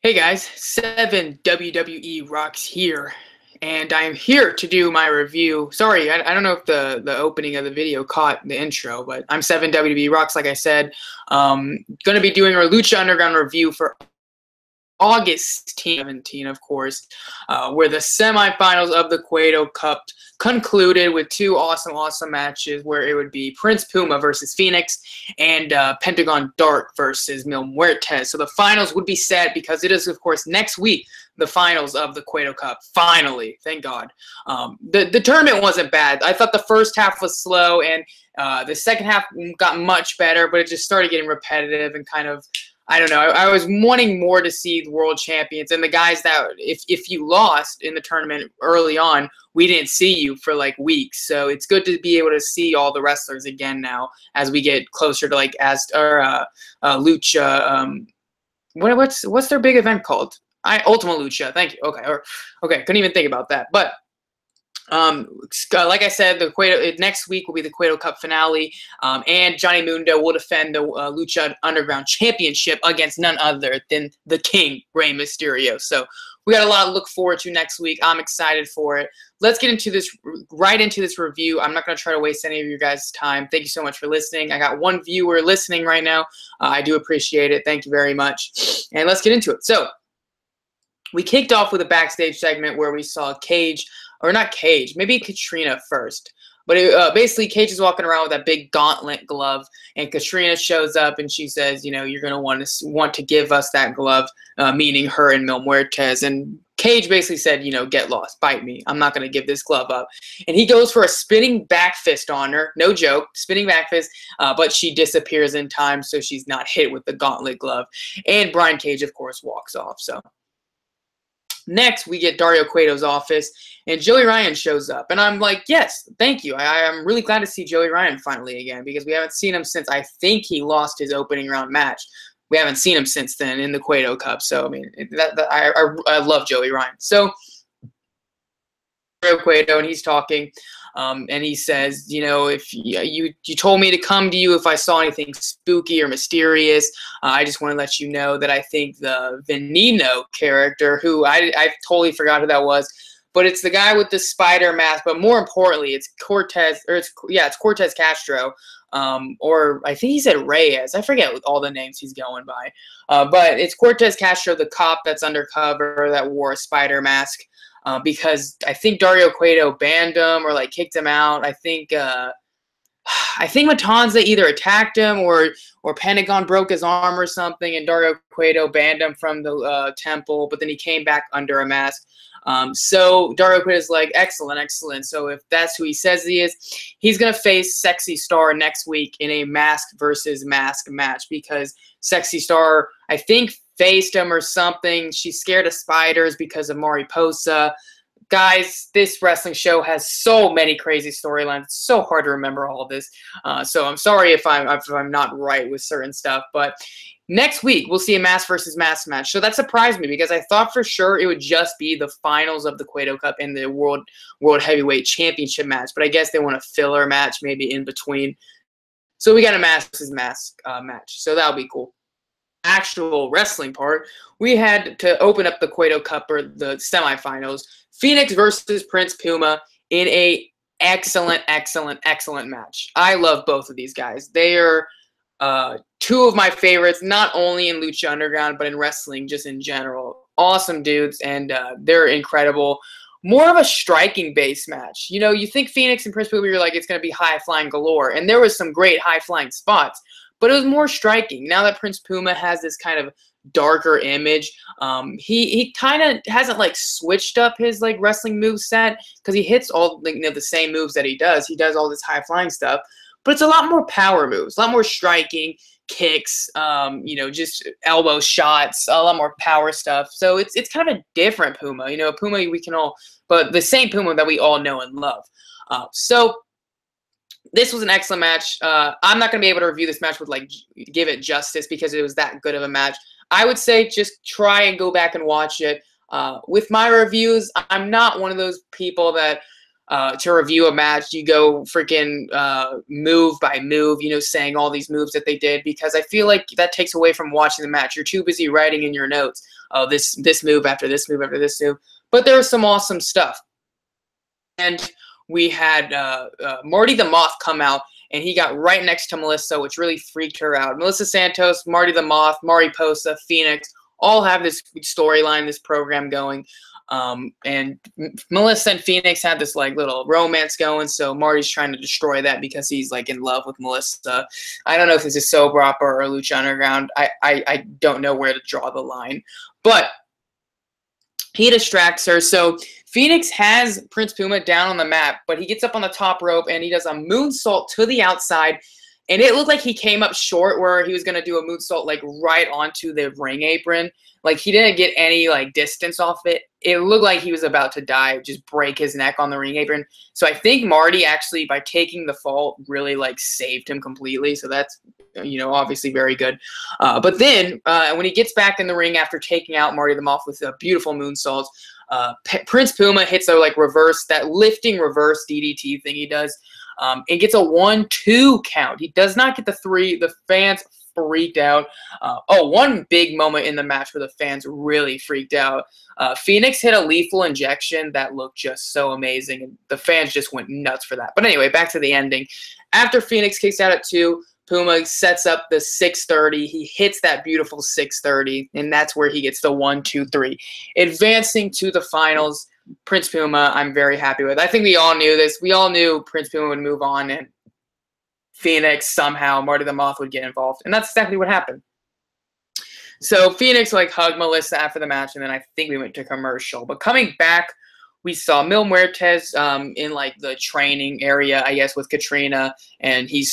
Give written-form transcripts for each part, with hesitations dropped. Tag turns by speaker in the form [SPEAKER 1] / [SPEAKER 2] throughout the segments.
[SPEAKER 1] Hey guys, 7 WWE Rocks here, and I am here to do my review. Sorry, I don't know if the opening of the video caught the intro, but I'm 7 WWE Rocks, like I said. Going to be doing our Lucha Underground review for August 17, of course, where the semifinals of the Cueto Cup concluded with two awesome matches where it would be Prince Puma versus Phoenix and Pentagon Dark versus Mil Muertes. So the finals would be set because it is, of course, next week, the finals of the Cueto Cup. Finally, thank God. The tournament wasn't bad. I thought the first half was slow and the second half got much better, but it just started getting repetitive and kind of, I don't know. I was wanting more to see the world champions and the guys that if you lost in the tournament early on, we didn't see you for like weeks. So it's good to be able to see all the wrestlers again now as we get closer to like Lucha. What's their big event called? Ultima Lucha. Thank you. Okay. Couldn't even think about that, but. Like I said, the Cueto next week will be the Cueto Cup finale, and Johnny Mundo will defend the Lucha Underground Championship against none other than the King, Rey Mysterio. So we got a lot to look forward to next week. I'm excited for it. Let's get into this review. I'm not going to try to waste any of your guys' time. Thank you so much for listening. I got one viewer listening right now. I do appreciate it. Thank you very much. And let's get into it. So we kicked off with a backstage segment where we saw Cage. Or not Cage, maybe Katrina first. But basically, Cage is walking around with that big gauntlet glove, and Katrina shows up and she says, you know, you're going to want to give us that glove, meaning her and Mil Muertes. And Cage basically said, you know, get lost, bite me. I'm not going to give this glove up. And he goes for a spinning back fist on her. No joke, spinning back fist. But she disappears in time, so she's not hit with the gauntlet glove. And Brian Cage, of course, walks off. So next, we get Dario Cueto's office, and Joey Ryan shows up. And I'm like, yes, thank you. I'm really glad to see Joey Ryan finally again because we haven't seen him since I think he lost his opening round match. We haven't seen him since then in the Cueto Cup. So, I mean, I love Joey Ryan. So, Dario Cueto, and he's talking. And he says, you know, if you told me to come to you if I saw anything spooky or mysterious, I just want to let you know that I think the Veneno character, who I totally forgot who that was, but it's the guy with the spider mask. But more importantly, it's Cortez, or it's Cortez Castro, or I think he said Reyes. I forget all the names he's going by, but it's Cortez Castro, the cop that's undercover that wore a spider mask. Because I think Dario Cueto banned him or like kicked him out. I think Matanza either attacked him or Pentagon broke his arm or something, and Dario Cueto banned him from the temple. But then he came back under a mask. So Dario Cueto's like, excellent. So if that's who he says he is, he's gonna face Sexy Star next week in a mask versus mask match because Sexy Star, I think, faced him or something. She's scared of spiders because of Mariposa. Guys, this wrestling show has so many crazy storylines. It's so hard to remember all of this. So I'm sorry if I'm not right with certain stuff. But next week, we'll see a mask versus mask match. So that surprised me because I thought for sure it would just be the finals of the Cueto Cup and the World Heavyweight Championship match. But I guess they want a filler match maybe in between. So we got a mask versus mask match. So that'll be cool. Actual wrestling part, we had to open up the Cueto Cup or the semifinals. Phoenix versus Prince Puma in a excellent match. I love both of these guys. They are two of my favorites, not only in Lucha Underground, but in wrestling just in general. Awesome dudes, and they're incredible. More of a striking-based match. You know, you think Phoenix and Prince Puma, you're like, it's going to be high-flying galore. And there was some great high-flying spots. But it was more striking. Now that Prince Puma has this kind of darker image, he kind of hasn't like switched up his like wrestling move set because he hits all the same moves that he does. He does all this high flying stuff, but it's a lot more power moves, a lot more striking kicks, you know, just elbow shots, a lot more power stuff. So it's kind of a different Puma, you know, Puma but the same Puma that we all know and love. So this was an excellent match. I'm not going to be able to review this match with, like, give it justice because it was that good of a match. I would say just try and go back and watch it. With my reviews, I'm not one of those people that to review a match, you go freaking move by move, you know, saying all these moves that they did, because I feel like that takes away from watching the match. You're too busy writing in your notes, oh, this move after this move after this move. But there was some awesome stuff. And we had Marty the Moth come out, and he got right next to Melissa, which really freaked her out. Melissa Santos, Marty the Moth, Mariposa, Phoenix, all have this storyline, this program going. And Melissa and Phoenix had this like little romance going, so Marty's trying to destroy that because he's like in love with Melissa. I don't know if this is soap opera or Lucha Underground. I don't know where to draw the line, but he distracts her. So Phoenix has Prince Puma down on the mat, but he gets up on the top rope and he does a moonsault to the outside. And it looked like he came up short where he was going to do a moonsault like right onto the ring apron. Like he didn't get any like distance off it. It looked like he was about to die, just break his neck on the ring apron. So I think Marty actually, by taking the fall, really like saved him completely. So that's, you know, obviously very good. But then when he gets back in the ring after taking out Marty the Moth with a beautiful moonsault, Prince Puma hits a like reverse, that lifting reverse DDT thing he does. And gets a 1-2 count. He does not get the 3. The fans freaked out. One big moment in the match where the fans really freaked out. Phoenix hit a lethal injection that looked just so amazing, and the fans just went nuts for that. But anyway, back to the ending. After Phoenix kicks out at 2, Puma sets up the 630. He hits that beautiful 630, and that's where he gets the 1-2-3. Advancing to the finals. Prince Puma, I'm very happy with. I think we all knew this. We all knew Prince Puma would move on, and Phoenix somehow, Marty the Moth would get involved, and that's exactly what happened. So Phoenix like hugged Melissa after the match, and then I think we went to commercial. But coming back, we saw Mil Muertes in like the training area, I guess, with Katrina, and he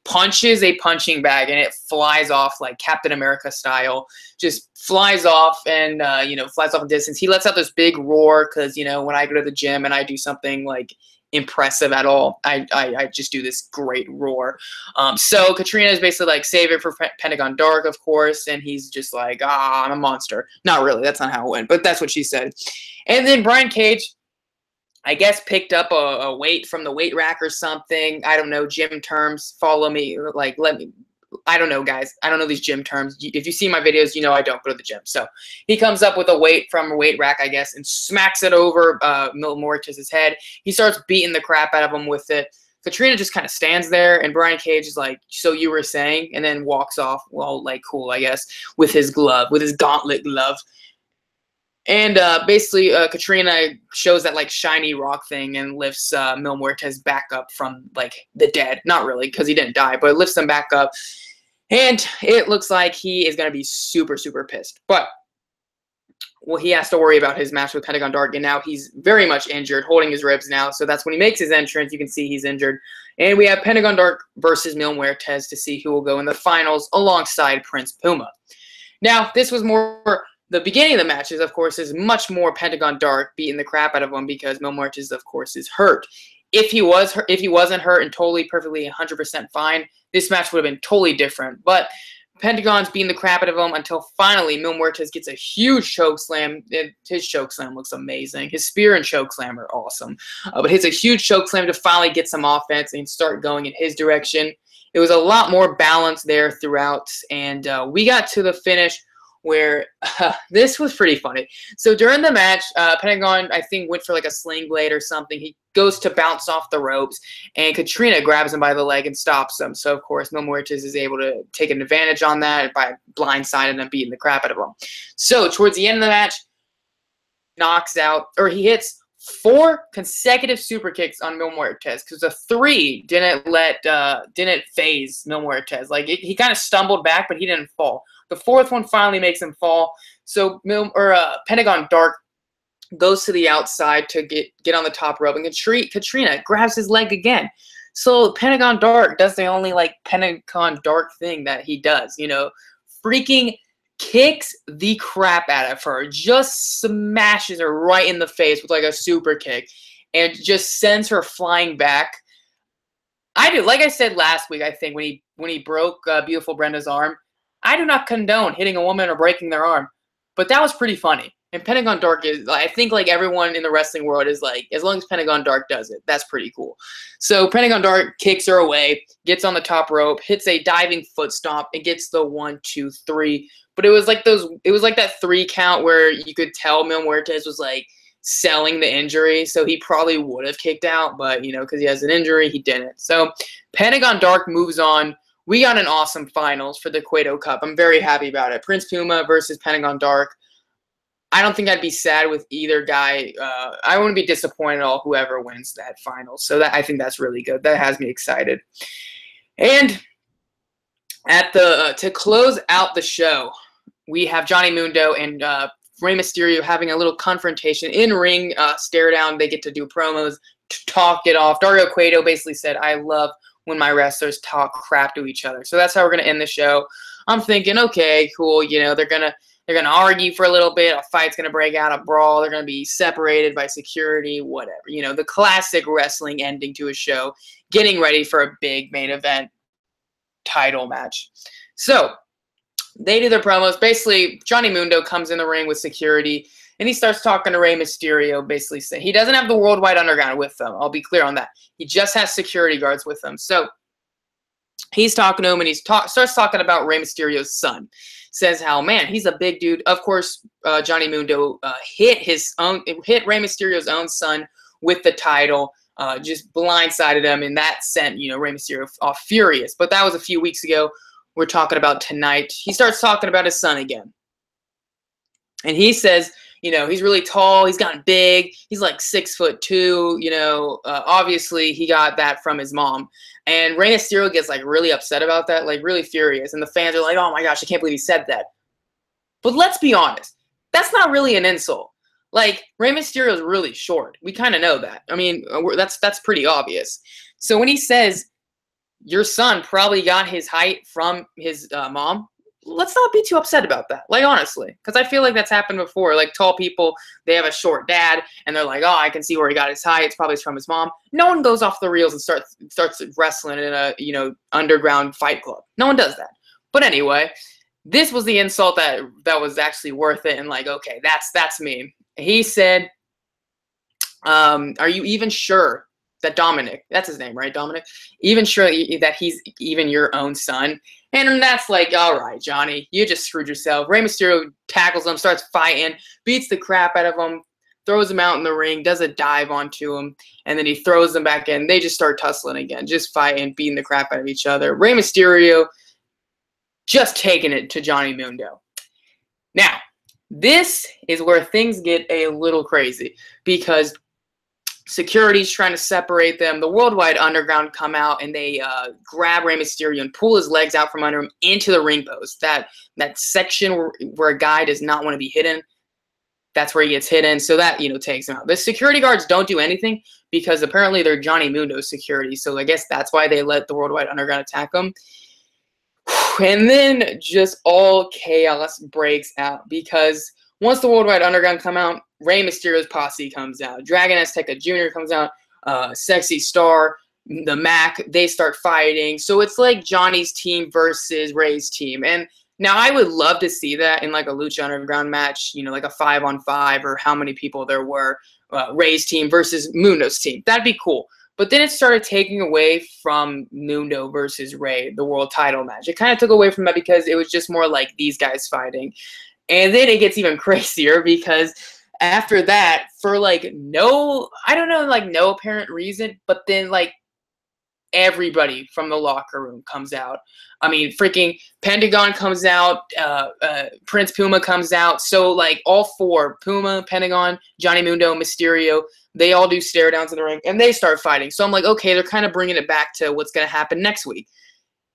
[SPEAKER 1] punches a punching bag, and it flies off like Captain America style, just flies off and flies off in distance. He lets out this big roar because, you know, when I go to the gym and I do something like impressive at all, I just do this great roar. So Katrina is basically like, save it for Pentagon Dark, of course, and he's just like, I'm a monster. Not really, that's not how it went, but that's what she said. And then Brian Cage, I guess, picked up a weight from the weight rack or something. I don't know, gym terms. Follow me. Like, I don't know, guys. I don't know these gym terms. If you see my videos, you know I don't go to the gym. So he comes up with a weight from a weight rack, I guess, and smacks it over Mil Muertes' head. He starts beating the crap out of him with it. Katrina just kind of stands there, and Brian Cage is like, so you were saying, and then walks off. Well, like, cool, I guess, with his glove, with his gauntlet glove. And basically, Katrina shows that like shiny rock thing and lifts Mil Muertes back up from like the dead. Not really, because he didn't die, but it lifts him back up. And it looks like he is going to be super, super pissed. But, well, he has to worry about his match with Pentagon Dark, and now he's very much injured, holding his ribs now. So that's when he makes his entrance. You can see he's injured. And we have Pentagon Dark versus Mil Muertes to see who will go in the finals alongside Prince Puma. Now, this was more... The beginning of the matches, of course, is much more Pentagon Dark beating the crap out of him because Mil Muertes, of course, is hurt. If he wasn't hurt and totally, perfectly, 100% fine, this match would have been totally different. But Pentagon's beating the crap out of him until finally Mil Muertes gets a huge choke slam. His choke slam looks amazing. His spear and choke slam are awesome. But hits a huge choke slam to finally get some offense and start going in his direction. It was a lot more balanced there throughout, and we got to the finish where this was pretty funny. So during the match, Pentagon, I think, went for like a sling blade or something. He goes to bounce off the ropes, and Katrina grabs him by the leg and stops him. So, of course, Mil Muertes is able to take an advantage on that by blindsiding and beating the crap out of him. So, towards the end of the match, knocks out, or he hits 4 consecutive super kicks on Mil Muertes because the 3 didn't phase Mil Muertes. Like, he kind of stumbled back, but he didn't fall. The 4th one finally makes him fall. So Pentagon Dark goes to the outside to get on the top rope, and Katrina grabs his leg again. So Pentagon Dark does the only like Pentagon Dark thing that he does, you know, freaking kicks the crap out of her, just smashes her right in the face with like a super kick, and just sends her flying back. Like I said last week, I think when he broke Beautiful Brenda's arm. I do not condone hitting a woman or breaking their arm, but that was pretty funny. And Pentagon Dark is, I think, like everyone in the wrestling world is like, as long as Pentagon Dark does it, that's pretty cool. So Pentagon Dark kicks her away, gets on the top rope, hits a diving foot stomp, and gets the 1, 2, 3. But it was like that 3 count where you could tell Mil Muertes was like selling the injury, so he probably would have kicked out, but because he has an injury, he didn't. So Pentagon Dark moves on. We got an awesome finals for the Cueto Cup. I'm very happy about it. Prince Puma versus Pentagon Dark. I don't think I'd be sad with either guy. I wouldn't be disappointed at all whoever wins that final. So I think that's really good. That has me excited. And at to close out the show, we have Johnny Mundo and Rey Mysterio having a little confrontation in ring, stare down. They get to do promos, talk it off. Dario Cueto basically said, "I love when my wrestlers talk crap to each other." So that's how we're gonna end the show. I'm thinking, okay, cool. They're gonna argue for a little bit. A fight's gonna break out, a brawl. They're gonna be separated by security, whatever. The classic wrestling ending to a show, getting ready for a big main event title match. So they do their promos. Basically, Johnny Mundo comes in the ring with security, and he starts talking to Rey Mysterio, basically saying he doesn't have the Worldwide Underground with him. I'll be clear on that. He just has security guards with him. So he's talking to him, and he starts talking about Rey Mysterio's son. Says how, man, he's a big dude. Of course, Johnny Mundo hit Rey Mysterio's own son with the title, just blindsided him, and that sent Rey Mysterio off furious. But that was a few weeks ago. We're talking about tonight. He starts talking about his son again, and he says, he's really tall. He's gotten big. He's like 6'2". Obviously he got that from his mom. And Rey Mysterio gets like really upset about that, like really furious. And the fans are like, "Oh my gosh, I can't believe he said that." But let's be honest, that's not really an insult. Like, Rey Mysterio is really short. We kind of know that. I mean, that's pretty obvious. So when he says your son probably got his height from his mom, let's not be too upset about that. Like, honestly, because I feel like that's happened before. Like, tall people, they have a short dad, and they're like, "Oh, I can see where he got his height. It's probably from his mom." No one goes off the reels and starts wrestling in a underground fight club. No one does that. But anyway, this was the insult that was actually worth it. And like, okay, that's me. He said, "Are you even sure that Dominic, that's his name, right? Dominic, even sure that he's even your own son?" And that's like, all right, Johnny, you just screwed yourself. Rey Mysterio tackles him, starts fighting, beats the crap out of him, throws him out in the ring, does a dive onto him, and then he throws him back in. They just start tussling again, just fighting, beating the crap out of each other. Rey Mysterio just taking it to Johnny Mundo. Now, this is where things get a little crazy because security's trying to separate them. The Worldwide Underground come out and they grab Rey Mysterio and pull his legs out from under him into the ring post. That section where a guy does not want to be hidden, that's where he gets hidden. So that takes him out. The security guards don't do anything because apparently they're Johnny Mundo's security. So I guess that's why they let the Worldwide Underground attack him. And then just all chaos breaks out because once the Worldwide Underground come out, Rey Mysterio's posse comes out. Dragon Azteca Jr. comes out. Sexy Star, the Mac, they start fighting. So it's like Johnny's team versus Rey's team. And now I would love to see that in like a Lucha Underground match, like a 5-on-5 or how many people there were. Rey's team versus Mundo's team. That'd be cool. But then it started taking away from Mundo versus Rey, the world title match. It kind of took away from that because it was just more like these guys fighting. And then it gets even crazier because after that, for like no apparent reason, but then like everybody from the locker room comes out. I mean, freaking Pentagon comes out, Prince Puma comes out. So like all four, Puma, Pentagon, Johnny Mundo, Mysterio, they all do stare downs in the ring and they start fighting. So I'm like, okay, they're kind of bringing it back to what's going to happen next week.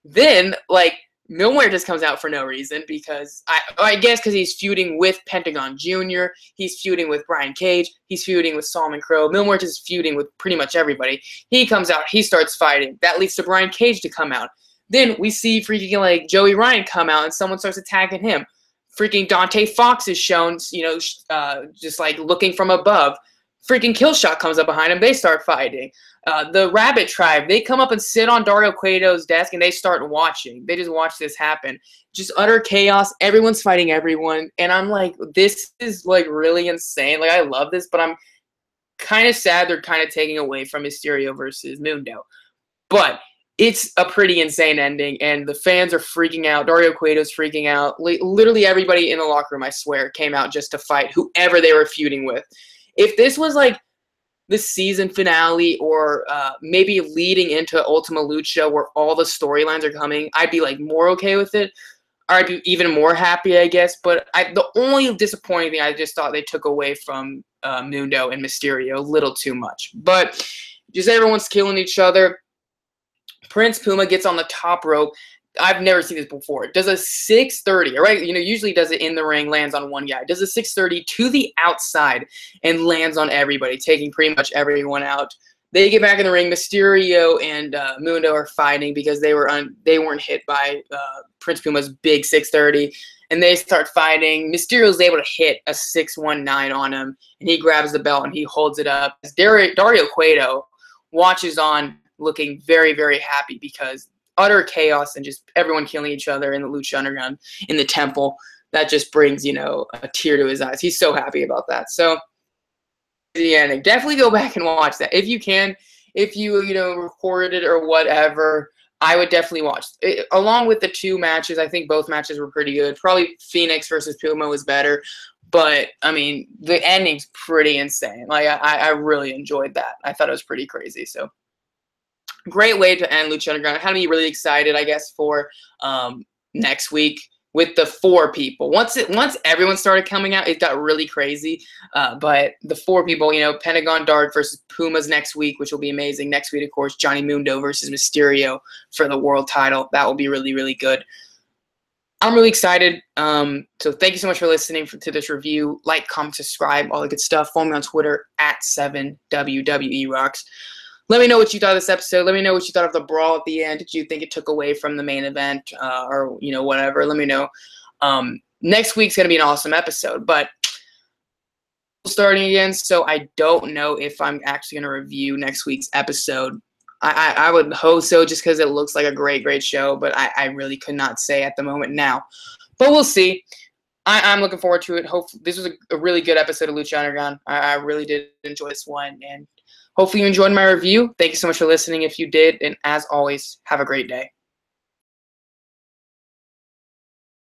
[SPEAKER 1] Then like Mil Muertes comes out for no reason because I guess because he's feuding with Pentagon Jr., he's feuding with Brian Cage, he's feuding with Solomon Crow. Mil Muertes is feuding with pretty much everybody. He comes out, he starts fighting. That leads to Brian Cage to come out. Then we see freaking like Joey Ryan come out and someone starts attacking him. Freaking Dante Fox is shown, just like looking from above. freaking Killshot comes up behind him. They start fighting. The Rabbit Tribe, they come up and sit on Dario Cueto's desk, and they start watching. They just watch this happen. Just utter chaos. Everyone's fighting everyone. And I'm like, this is, like, really insane. Like, I love this, but I'm kind of sad they're kind of taking away from Mysterio versus Mundo. But it's a pretty insane ending, and the fans are freaking out. Dario Cueto's freaking out. Literally everybody in the locker room, I swear, came out just to fight whoever they were feuding with. If this was, like, the season finale or maybe leading into Ultima Lucha where all the storylines are coming, I'd be, like, more okay with it. Or I'd be even more happy, I guess. But the only disappointing thing, I just thought they took away from Mundo and Mysterio a little too much. But just everyone's killing each other. Prince Puma gets on the top rope. I've never seen this before. Does a 630, right? You know, usually does it in the ring, lands on one guy. Does a 630 to the outside and lands on everybody, taking pretty much everyone out. They get back in the ring. Mysterio and Mundo are fighting because they weren't hit by Prince Puma's big 630, and they start fighting. Mysterio's able to hit a 619 on him, and he grabs the belt and he holds it up. Dario Cueto watches on, looking very, very happy because utter chaos and just everyone killing each other in the Lucha Underground in the temple. That just brings, you know, a tear to his eyes. He's so happy about that. So the ending, definitely go back and watch that if you can. If you recorded it or whatever, I would definitely watch it. Along with the two matches. I think both matches were pretty good. Probably Phoenix versus Puma was better, but I mean the ending's pretty insane. Like I really enjoyed that. I thought it was pretty crazy. So great way to end Lucha Underground. It had me really excited, I guess, for next week with the 4 people. Once everyone started coming out, it got really crazy. But the 4 people, Pentagon Dark versus Pumas next week, which will be amazing. Next week, of course, Johnny Mundo versus Mysterio for the world title. That will be really, really good. I'm really excited. So thank you so much for listening to this review. Like, comment, subscribe, all the good stuff. Follow me on Twitter at 7WWERocks. Let me know what you thought of this episode. Let me know what you thought of the brawl at the end. Did you think it took away from the main event or, whatever? Let me know. Next week's going to be an awesome episode, but starting again, so I don't know if I'm actually going to review next week's episode. I would hope so just because it looks like a great, great show, but I really could not say at the moment now. But we'll see. I'm looking forward to it. Hopefully, this was a really good episode of Lucha Underground. I really did enjoy this one, and hopefully you enjoyed my review. Thank you so much for listening if you did, and as always, have a great day.